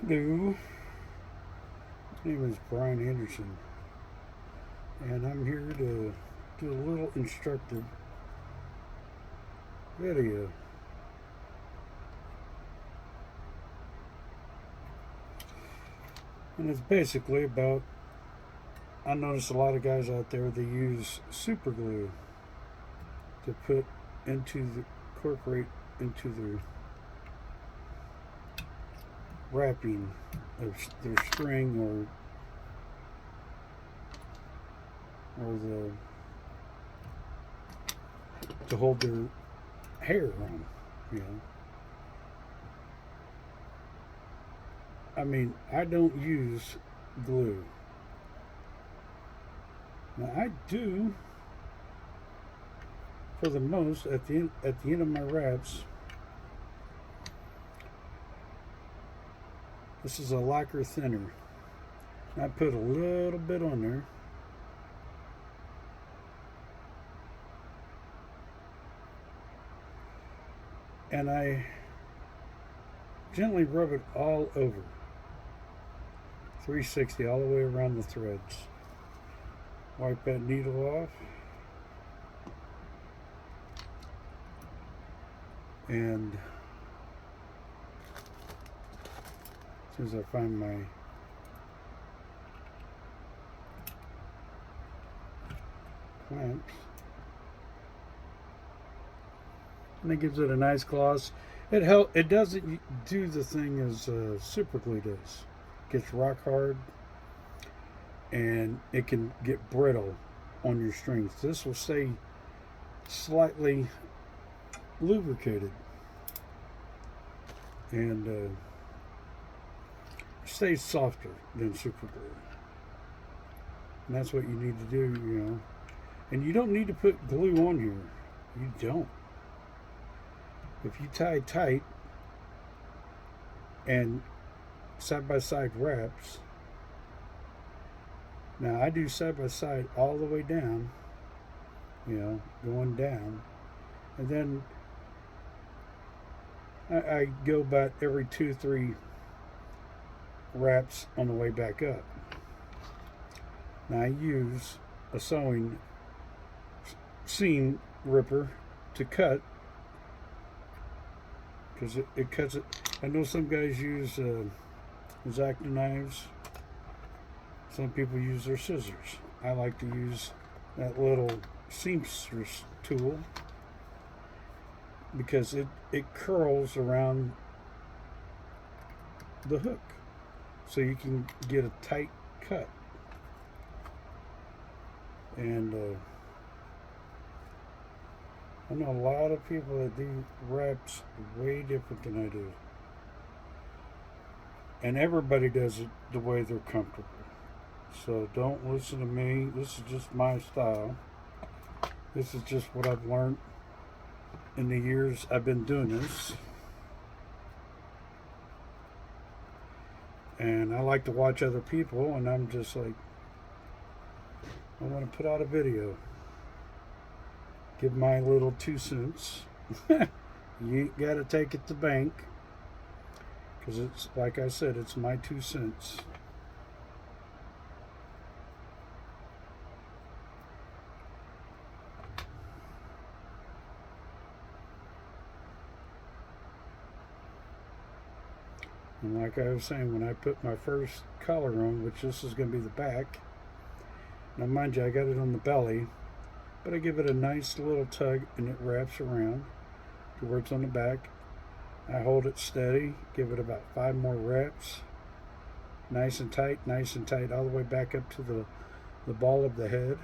Hello, my name is Brian Anderson, and I'm here to do a little instructive video. And it's basically about I notice a lot of guys out there they use super glue to put into the incorporate into the wrapping of their string or the to hold their hair on, you know. I mean, I don't use glue. Now I do for the most at the end of my wraps. This is a lacquer thinner. I put a little bit on there, and I gently rub it all over, 360 all the way around the threads. Wipe that needle off, and as soon as I find my clamps, and it gives it a nice gloss. It doesn't do the thing as super glue does. It gets rock hard, and it can get brittle on your strings. This will stay slightly lubricated and stays softer than super glue. And that's what you need to do, you know. And you don't need to put glue on here. You don't. If you tie tight and side by side wraps, now I do side by side all the way down, you know, going down, and then I go about every 2-3 wraps on the way back up. Now I use a sewing seam ripper to cut because it cuts it. I know some guys use X-Acto knives. Some people use their scissors. I like to use that little seamstress tool because it curls around the hook so you can get a tight cut. And I know a lot of people that do wraps way different than I do. And everybody does it the way they're comfortable. So don't listen to me. This is just my style. This is just what I've learned in the years I've been doing this. And I like to watch other people, and I'm just like, I want to put out a video. Give my little 2 cents. You got to take it to bank. Because it's, like I said, it's my 2 cents. And like I was saying, when I put my first collar on, which this is going to be the back, now mind you, I got it on the belly, but I give it a nice little tug and it wraps around to where it's on the back. I hold it steady, give it about 5 more wraps, nice and tight, all the way back up to the ball of the head.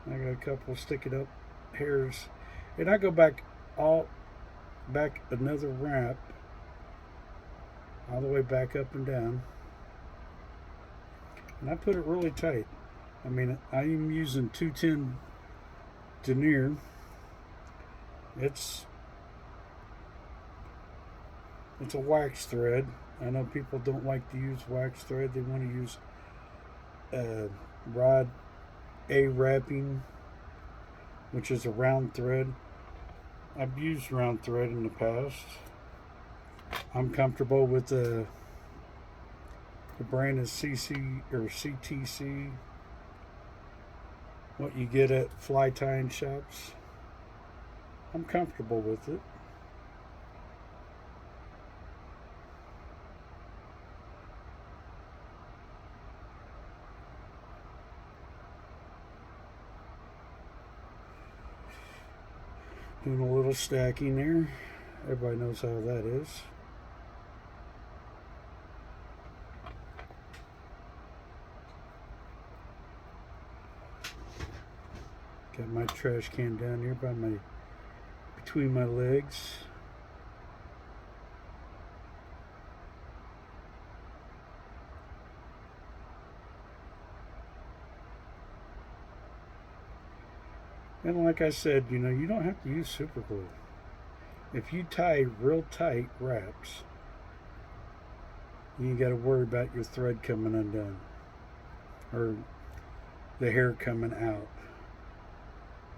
I got a couple sticking up hairs, and I go back another wrap all the way back up and down, and I put it really tight. I mean, I'm using 210 denier. It's a wax thread. I know people don't like to use wax thread. They want to use rod A wrapping, which is a round thread. I've used round thread in the past, I'm comfortable with the brand is CC or CTC, what you get at fly tying shops. I'm comfortable with it. Doing a little stacking there. Everybody knows how that is. Got my trash can down here by between my legs. And like I said, you don't have to use super glue. If you tie real tight wraps, you ain't got to worry about your thread coming undone or the hair coming out.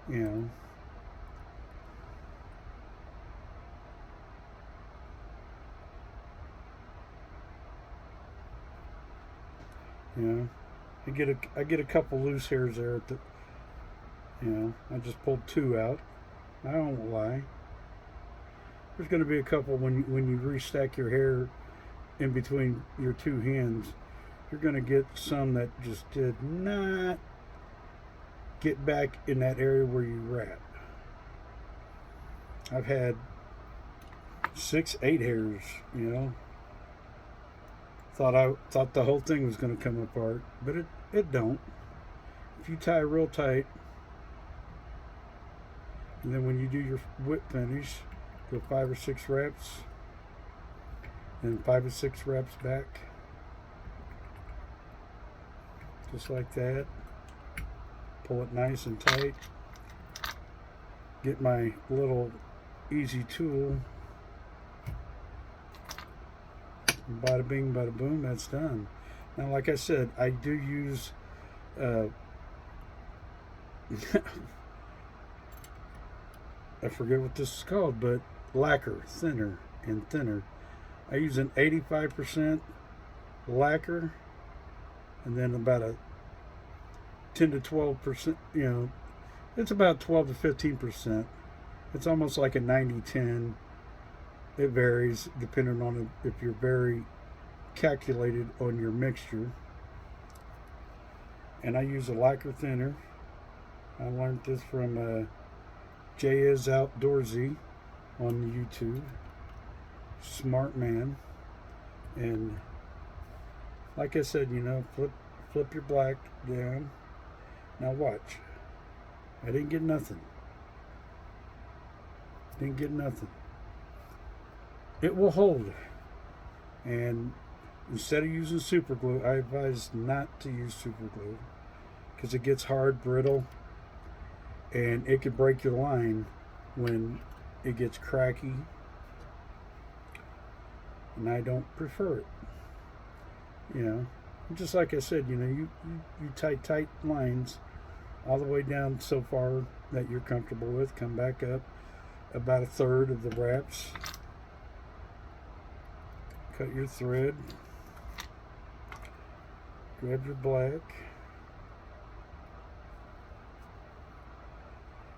You know. I get a couple loose hairs there at the. I just pulled 2 out. I don't lie. There's going to be a couple when you restack your hair in between your 2 hands. You're going to get some that just did not get back in that area where you wrap. I've had 6, 8 hairs. Thought the whole thing was going to come apart, but it don't. If you tie real tight, and then when you do your whip finish, go 5 or 6 reps, and 5 or 6 reps back, just like that. Pull it nice and tight. Get my little easy tool. Bada bing, bada boom, that's done. Now, like I said, I do use I forget what this is called, but lacquer, thinner and thinner. I use an 85% lacquer, and then about a 10 to 12%, it's about 12 to 15%. It's almost like a 90-10. It varies depending on if you're very calculated on your mixture. And I use a lacquer thinner. I learned this from Jay is Outdoorsy on YouTube. Smart man. And like I said, flip your black down. Now watch. I didn't get nothing. It will hold. And instead of using super glue, I advise not to use super glue because it gets hard, brittle, and it could break your line when it gets cracky, and I don't prefer it. Just like I said, you tie tight lines all the way down so far that you're comfortable with. Come back up about a third of the wraps. Cut your thread. Grab your black.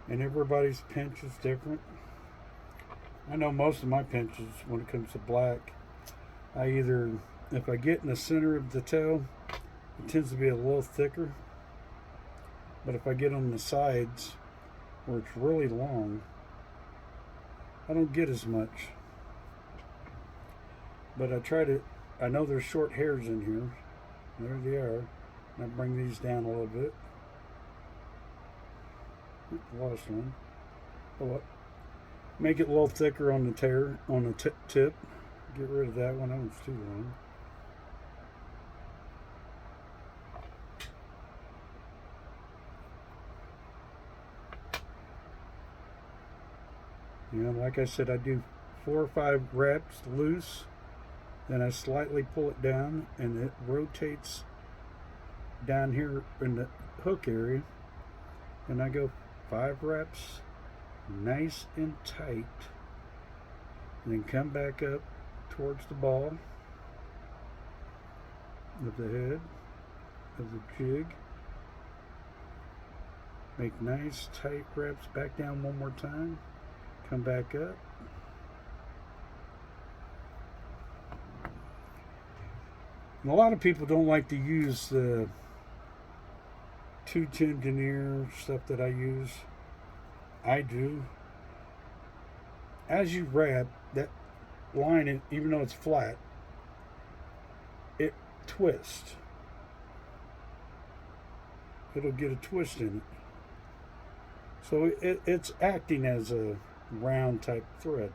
And everybody's pinch is different. I know most of my pinches, when it comes to black, if I get in the center of the toe, it tends to be a little thicker. But if I get on the sides, where it's really long, I don't get as much. But I know there's short hairs in here. There they are. And I bring these down a little bit. Lost one. Oh, make it a little thicker on the tip. Get rid of that one. That one's too long. Like I said, I do 4 or 5 reps loose, then I slightly pull it down, and it rotates down here in the hook area, and I go 5 reps, nice and tight, and then come back up towards the ball of the head of the jig. Make nice tight wraps. Back down one more time. Come back up. And a lot of people don't like to use the 210 denier stuff that I use. I do. As you wrap, that line, even though it's flat, it twists. It'll get a twist in it. So it's acting as a round type thread.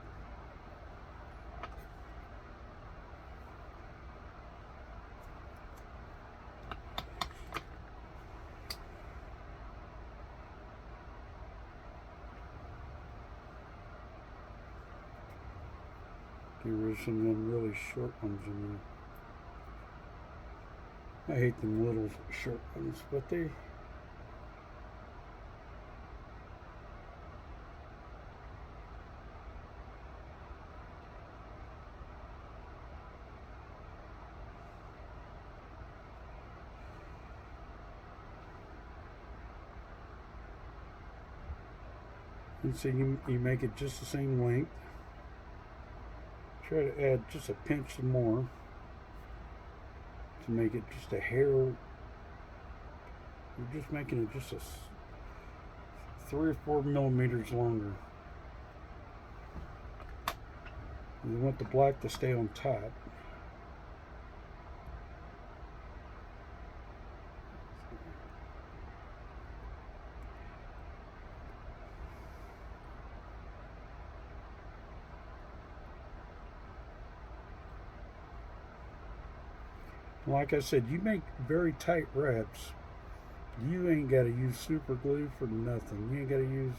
Get rid of some of them really short ones in there. I hate them little short ones, but they... And so you make it just the same length. Try to add just a pinch more to make it just a hair. You're just making it just 3 or 4 millimeters longer. You want the black to stay on top. Like I said, you make very tight wraps. You ain't got to use super glue for nothing. You ain't got to use...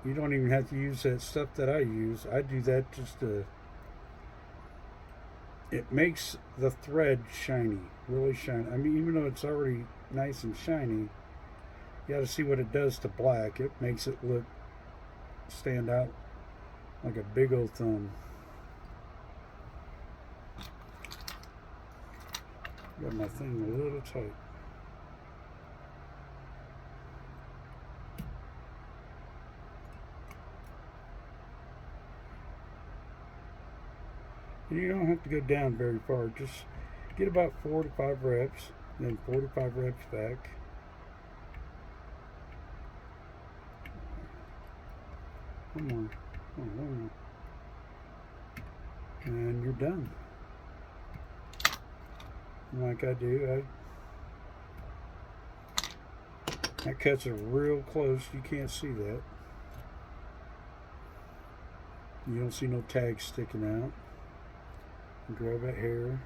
You don't even have to use that stuff that I use. I do that just to... It makes the thread shiny, really shiny. I mean, even though it's already nice and shiny, you got to see what it does to black. It makes it look, stand out like a big old thumb. Got my thing a little tight. And you don't have to go down very far. Just get about 4 to 5 reps, then 4 to 5 reps back. One more. Oh, one more. And you're done. Like I do, that cuts it real close. You can't see that. You don't see no tags sticking out. Grab that hair.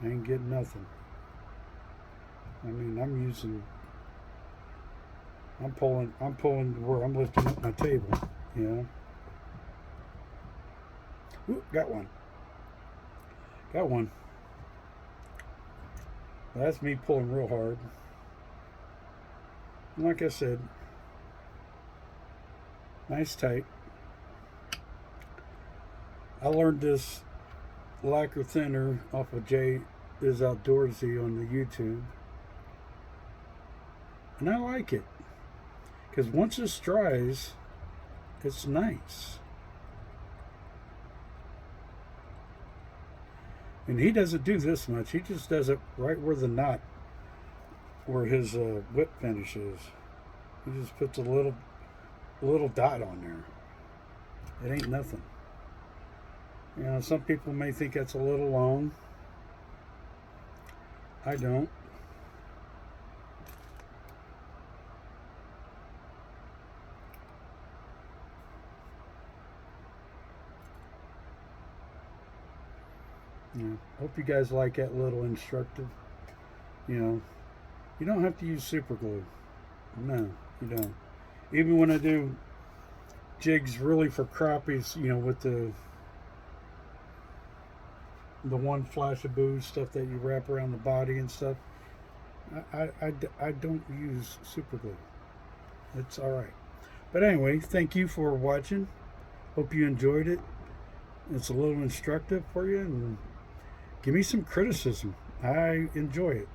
I ain't getting nothing. I mean, I'm pulling where I'm lifting up my table, you know. Ooh, got one. Got one. That's me pulling real hard. And like I said, nice tight. I learned this lacquer thinner off of Jay is Outdoorsy on the YouTube. And I like it. Because once this dries, it's nice. And he doesn't do this much. He just does it right where the knot, where his whip finish is. He just puts a little dot on there. It ain't nothing. You know, some people may think that's a little long. I don't. Yeah. Hope you guys like that little instructive. You know, you don't have to use super glue. No, you don't. Even when I do jigs really for crappies, you know, with the one flash of booze stuff that you wrap around the body and stuff, I don't use super glue. It's all right. But anyway, thank you for watching. Hope you enjoyed it. It's a little instructive for you, and give me some criticism. I enjoy it.